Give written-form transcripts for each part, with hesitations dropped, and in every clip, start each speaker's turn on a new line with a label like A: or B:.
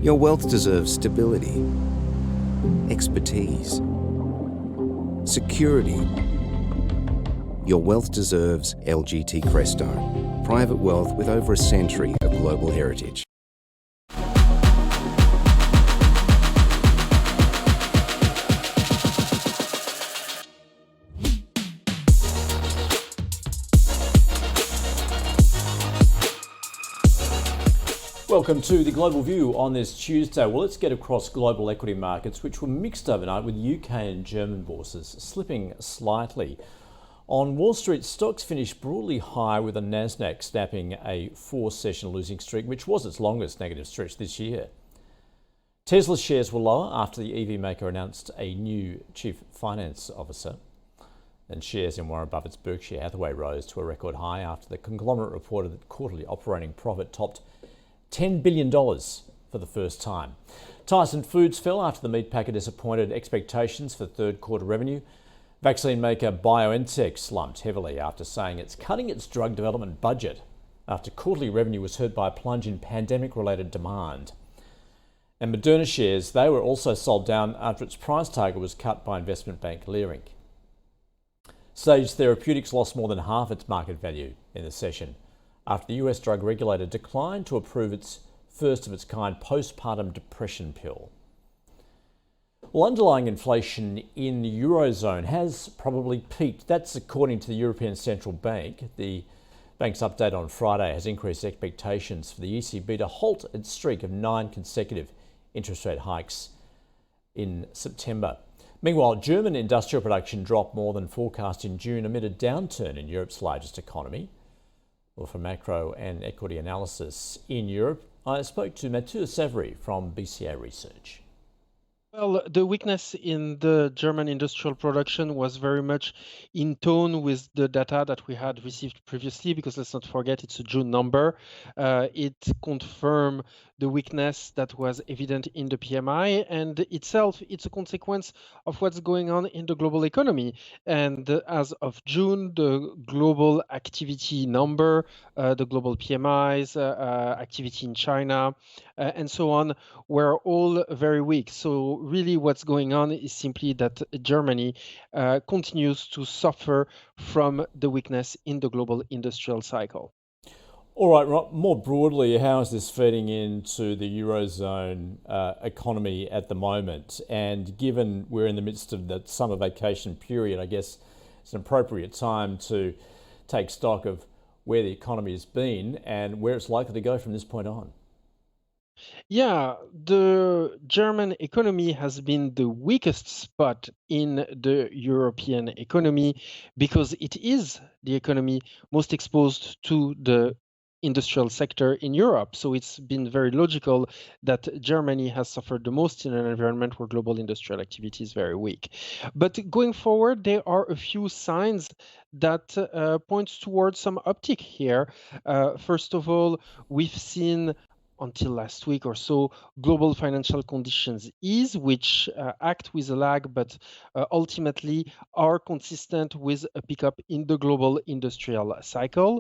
A: Your wealth deserves stability, expertise, security. Your wealth deserves LGT Cresto, private wealth with over a century of global heritage.
B: Welcome to the Global View on this Tuesday. Well, let's get across global equity markets, which were mixed overnight with UK and German bourses slipping slightly. On Wall Street, stocks finished broadly high with the Nasdaq snapping a 4-session losing streak, which was its longest negative stretch this year. Tesla shares were lower after the EV maker announced a new chief finance officer. And shares in Warren Buffett's Berkshire Hathaway rose to a record high after the conglomerate reported that quarterly operating profit topped $10 billion for the first time. Tyson Foods fell after the meat packer disappointed expectations for third quarter revenue. Vaccine maker BioNTech slumped heavily after saying it's cutting its drug development budget after quarterly revenue was hurt by a plunge in pandemic-related demand. And Moderna shares, they were also sold down after its price target was cut by investment bank Leerink. Sage Therapeutics lost more than half its market value in the session after the US drug regulator declined to approve its first of its kind postpartum depression pill. Well, underlying inflation in the Eurozone has probably peaked. That's according to the European Central Bank. The bank's update on Friday has increased expectations for the ECB to halt its streak of 9 consecutive interest rate hikes in September. Meanwhile, German industrial production dropped more than forecast in June amid a downturn in Europe's largest economy. Well, for macro and equity analysis in Europe, I spoke to Mathieu Savary from BCA Research.
C: Well, the weakness in the German industrial production was very much in tone with the data that we had received previously, because let's not forget it's a June number. It confirmed the weakness that was evident in the PMI, and itself, it's a consequence of what's going on in the global economy. And as of June, the global activity number, the global PMIs, activity in China, and so on, were all very weak. So really what's going on is simply that Germany continues to suffer from the weakness in the global industrial cycle.
B: All right, Rob, more broadly, how is this feeding into the Eurozone economy at the moment? And given we're in the midst of the summer vacation period, I guess it's an appropriate time to take stock of where the economy has been and where it's likely to go from this point on.
C: Yeah, the German economy has been the weakest spot in the European economy because it is the economy most exposed to the industrial sector in Europe. So it's been very logical that Germany has suffered the most in an environment where global industrial activity is very weak. But going forward, there are a few signs that points towards some uptick here. First of all, we've seen until last week or so, global financial conditions ease, which act with a lag, but ultimately are consistent with a pickup in the global industrial cycle.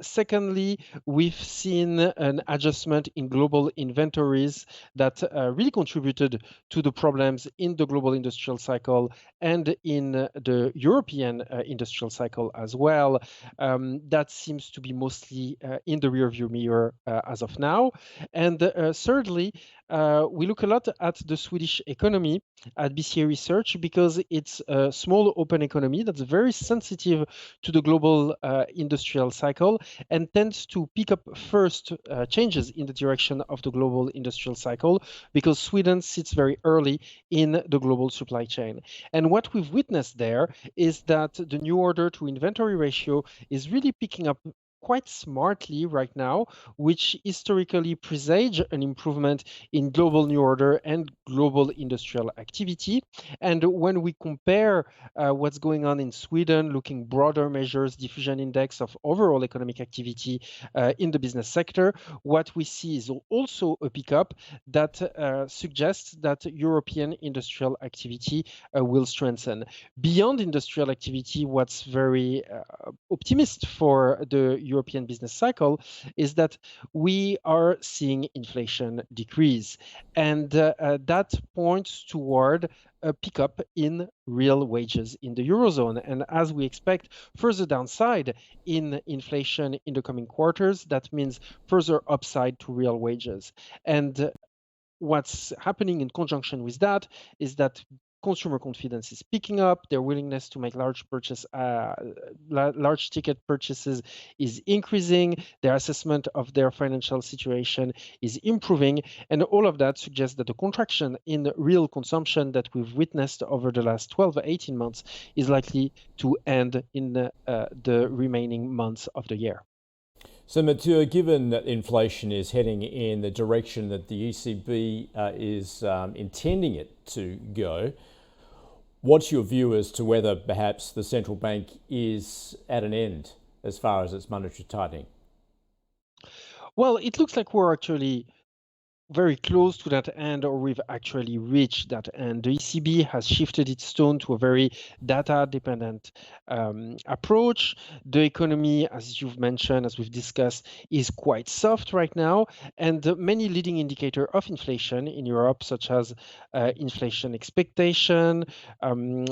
C: Secondly, we've seen an adjustment in global inventories that really contributed to the problems in the global industrial cycle and in the European industrial cycle as well. That seems to be mostly in the rearview mirror as of now. And thirdly, we look a lot at the Swedish economy at BCA Research because it's a small open economy that's very sensitive to the global industrial cycle and tends to pick up first changes in the direction of the global industrial cycle because Sweden sits very early in the global supply chain. And what we've witnessed there is that the new order to inventory ratio is really picking up quite smartly right now, which historically presage an improvement in global new order and global industrial activity. And when we compare what's going on in Sweden, looking broader measures, diffusion index of overall economic activity in the business sector, what we see is also a pickup that suggests that European industrial activity will strengthen. Beyond industrial activity, what's very optimist for the European business cycle is that we are seeing inflation decrease. And that points toward a pickup in real wages in the Eurozone. And as we expect further downside in inflation in the coming quarters, that means further upside to real wages. And what's happening in conjunction with that is that consumer confidence is picking up, their willingness to make large ticket purchases is increasing, their assessment of their financial situation is improving, and all of that suggests that the contraction in real consumption that we've witnessed over the last 12 or 18 months is likely to end in the remaining months of the year.
B: So, Mathieu, given that inflation is heading in the direction that the ECB is intending it to go, what's your view as to whether perhaps the central bank is at an end as far as its monetary tightening?
C: Well, it looks like we're actually very close to that end, or we've actually reached that end. The ECB has shifted its tone to a very data-dependent approach. The economy, as you've mentioned, as we've discussed, is quite soft right now, and many leading indicators of inflation in Europe, such as inflation expectation,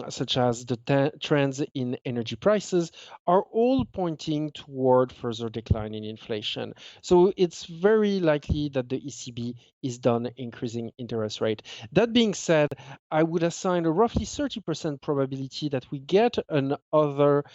C: such as the trends in energy prices, are all pointing toward further decline in inflation. So it's very likely that the ECB is done increasing interest rate. That being said, I would assign a roughly 30% probability that we get another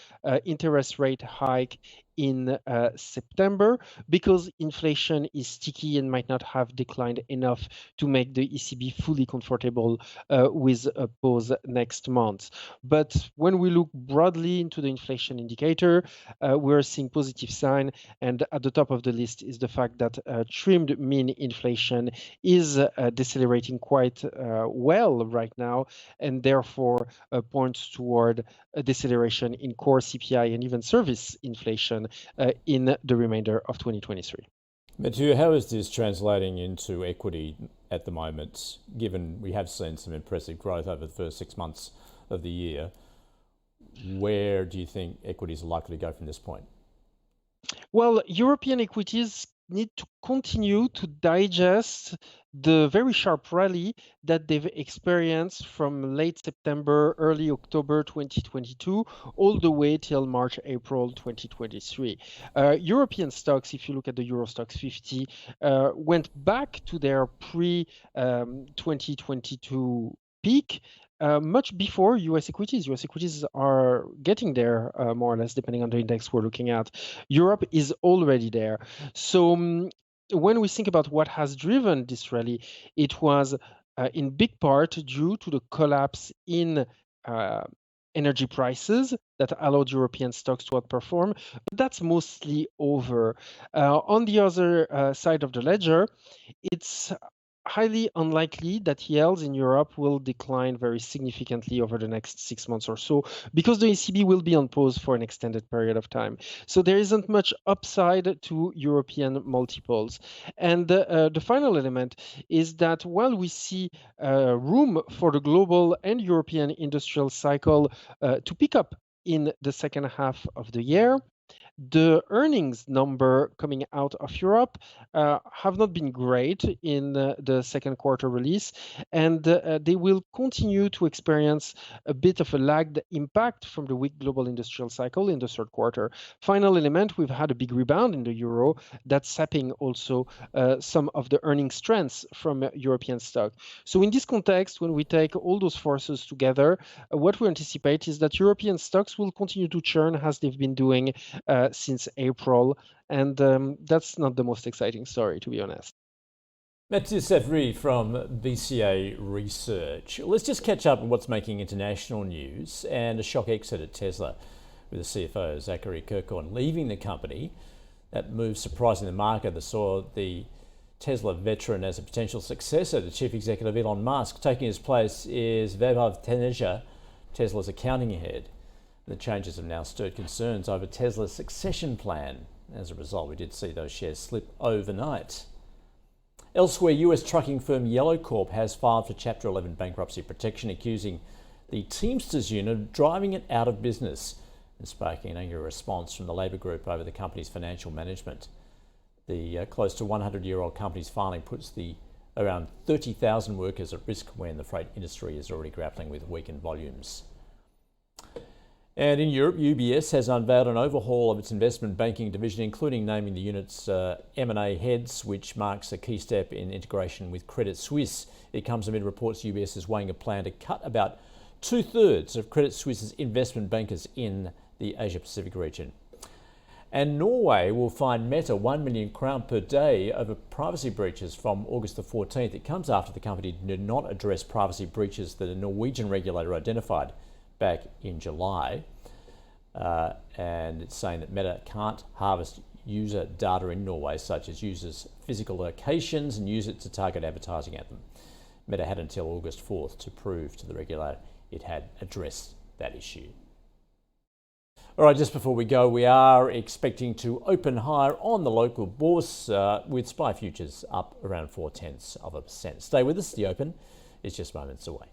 C: interest rate hike in September, because inflation is sticky and might not have declined enough to make the ECB fully comfortable with a pause next month. But when we look broadly into the inflation indicator, we're seeing positive sign, and at the top of the list is the fact that trimmed mean inflation is decelerating quite well right now, and therefore points toward a deceleration in core CPI and even service inflation in the remainder of 2023.
B: Mathieu, how is this translating into equity at the moment, given we have seen some impressive growth over the first 6 months of the year? Where do you think equities are likely to go from this point?
C: Well, European equities need to continue to digest the very sharp rally that they've experienced from late September, early October 2022, all the way till March, April 2023. European stocks, if you look at the Euro Stoxx 50, went back to their pre-2022 peak much before US equities. US equities are getting there more or less, depending on the index we're looking at. Europe is already there. So when we think about what has driven this rally, it was in big part due to the collapse in energy prices that allowed European stocks to outperform, but that's mostly over. On the other side of the ledger, it's highly unlikely that yields in Europe will decline very significantly over the next 6 months or so, because the ECB will be on pause for an extended period of time. So there isn't much upside to European multiples. And the final element is that while we see room for the global and European industrial cycle to pick up in the second half of the year, the earnings number coming out of Europe have not been great in the second quarter release, and they will continue to experience a bit of a lagged impact from the weak global industrial cycle in the third quarter. Final element, we've had a big rebound in the euro that's sapping also some of the earnings strengths from European stock. So in this context, when we take all those forces together, what we anticipate is that European stocks will continue to churn as they've been doing since April, and that's not the most exciting story, to be honest.
B: Mathieu Savary from BCA Research. Let's just catch up on what's making international news, and a shock exit at Tesla with the CFO, Zachary Kirkhorn, leaving the company. That move surprising the market that saw the Tesla veteran as a potential successor to Chief Executive Elon Musk. Taking his place is Vaibhav Taneja, Tesla's accounting head. The changes have now stirred concerns over Tesla's succession plan. As a result, we did see those shares slip overnight. Elsewhere, US trucking firm Yellow Corp has filed for Chapter 11 bankruptcy protection, accusing the Teamsters union of driving it out of business and sparking an angry response from the Labor group over the company's financial management. The close to 100-year-old company's filing puts the around 30,000 workers at risk when the freight industry is already grappling with weakened volumes. And in Europe, UBS has unveiled an overhaul of its investment banking division, including naming the unit's M&A heads, which marks a key step in integration with Credit Suisse. It comes amid reports UBS is weighing a plan to cut about 2/3 of Credit Suisse's investment bankers in the Asia-Pacific region. And Norway will fine Meta £1 million per day over privacy breaches from August the 14th. It comes after the company did not address privacy breaches that a Norwegian regulator identified back in July. And it's saying that Meta can't harvest user data in Norway, such as users' physical locations, and use it to target advertising at them. Meta had until August 4th to prove to the regulator it had addressed that issue. All right, just before we go, we are expecting to open higher on the local bourse with SPI futures up around 0.4%. Stay with us. The open is just moments away.